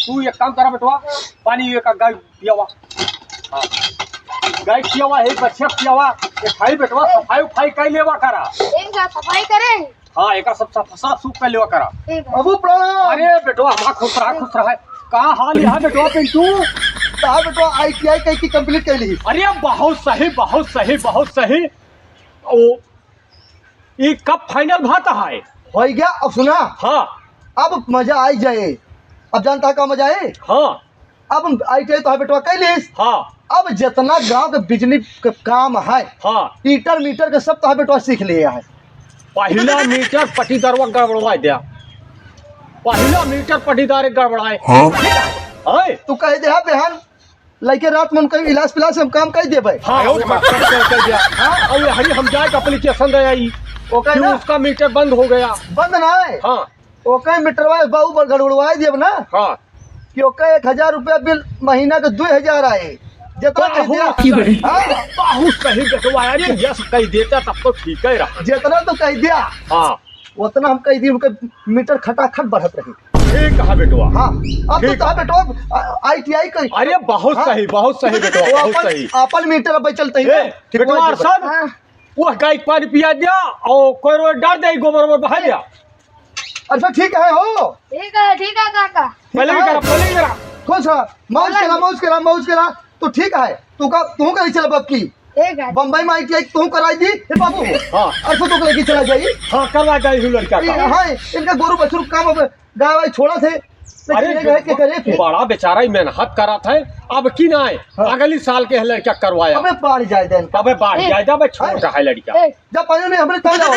तू एक काम करा बेटवा, पानी एक गाय पियावा। हाँ गाय पियावा है, बच्चा पियावा। ये खाई बेटवा सफाई उफाई कर लेवा करा। एक सफाई करे। हाँ एक सब साफ सूफ कर लेवा करा। बाबू प्रणाम। अरे बेटवा हमारा खुश रहा। कहाँ हाल यहाँ बेटवा पिंटू? कहा बेटवा ITI कहीं की कंप्लीट कर ली। अरे बहुत सही। ओ ये कब फाइनल भाता है? हो गया। अब सुना, हाँ अब मजा आई जाए। अब जानता है का मजा है? हाँ अब ITI तो है बेटवा कर ली। हाँ अब जितना गांव के बिजली के काम है, हाँ मीटर के सब तो है बेटवा सीख लिया है। पहला मीटर पटीदारवा गड़बड़वा दिया। पहला मीटर पटीदार गड़बड़ाए। हाँ तू कह दे बेहन लड़के रात में उनका इलाज पिलाज हम काम कर देबे। हाँ कर दिया। हाँ और हरी हम जाए एप्लीकेशन दे आई, ओके ना, उसका मीटर बंद हो गया। बंद ना है। हाँ ओके मीटरवा बाबू गड़बड़वा देब ना हाँ कि ओके 1000 रुपया बिल महीना के 2000 आए। जितना कह दिया, हाँ? बहुत सही बेटवा। अरे यस कह देता तब तो ठीक है रहा। जितना तो कह दिया हाँ उतना हम कह दिए, उनके मीटर खटाखट बढ़त रही। ठीक है बेटवा। हाँ अब तो था बेटवा ITI कर। अरे बहुत सही बेटवा, बहुत सही। अपन मीटर अब चलते ही बेटवा अरशद वो गाय के पानी पिया दिया और कोई रोज डाल दे गोबर में बहा दिया। अच्छा ठीक है हो। ठीक है काका। पहले भी करा खुश रहा, मौज करा तो ठीक है। तू कहीं चला बाप की ठीक है। बम्बई में ITI तू कराई दी बाबू। हाँ अच्छा तो लेके चला जाइए। हाँ करवा जाए लड़का का। हाँ इनका गोरू बछरू काम गाय वाय छोड़ा थे। अरे करे बड़ा बेचारा ही मेहनत करा था। अब की ना है अगली साल के लड़का करवाया। हमें बाढ़ जाए देन अबे बाढ़ जाए भाई छोटा है लड़का। जब पानी में हमने तब जाओ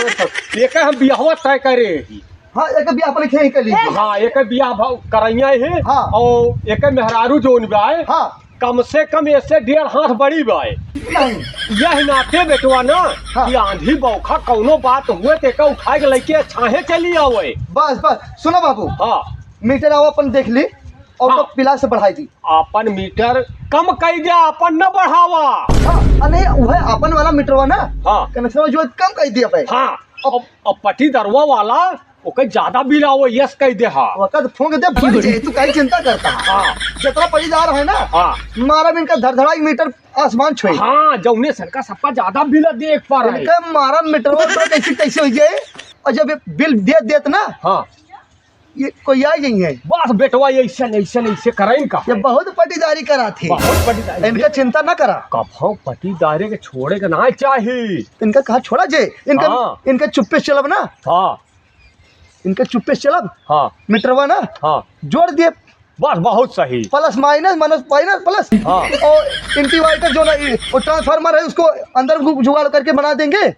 एक हम बियाह तय करे ही। हाँ एक भी अपने खेल कर लीजिए। हाँ एक बियाह कराइया है। हाँ। और एक मेहरारू जोन बाय हाँ कम से कम ऐसे 1.5 हाथ बड़ी बाय। नहीं यह नाते बेटवा ना हाँ। कि आंधी बौखा कौनो बात हुए ते उठा के लेके छाहे चली आवे। बस सुनो बाबू। हाँ मीटर आओ अपन देख ली और हाँ। तो पिला से बढ़ाई दी। अपन मीटर कम कर दिया, अपन न बढ़ावा। हाँ नहीं वह अपन वाला मीटरवा ना हाँ कनेक्शन जो कम कर दिया भाई। हाँ अब पटी दरवा वाला ओके ज्यादा बिल आओ यस कह दे। हाँ वक्त फोंक दे भर जाए, तू कहीं चिंता करता है। हाँ जितना पड़ीदार है ना हाँ मारा भी इनका धड़धड़ा मीटर आसमान छुए। हाँ जौने सरकार सबका ज्यादा बिल देख पा रहा है। इनका मारा मीटरवा तो कैसे हो जाए। और जब ये बिल देत ना हाँ ये कोई आ गई है। बस बेटवा ऐसे करें का ये बहुत पटीदारी करा थी। बहुत पटीदारी। इनका चिंता ना करा। कभो पटीदारी के छोड़े के ना चाहिए। इनका कहा छोड़ा जे इनका हाँ। इनका चुप्पे से चलब ना। हाँ इनका चुप्पे से चलब। हाँ मीटरवा ना हाँ जोड़ दिए बस बहुत सही। Plus minus plus. हाँ। और इंटीवाइटर जो ना वो ट्रांसफार्मर है उसको अंदर जुगाड़ करके बना देंगे।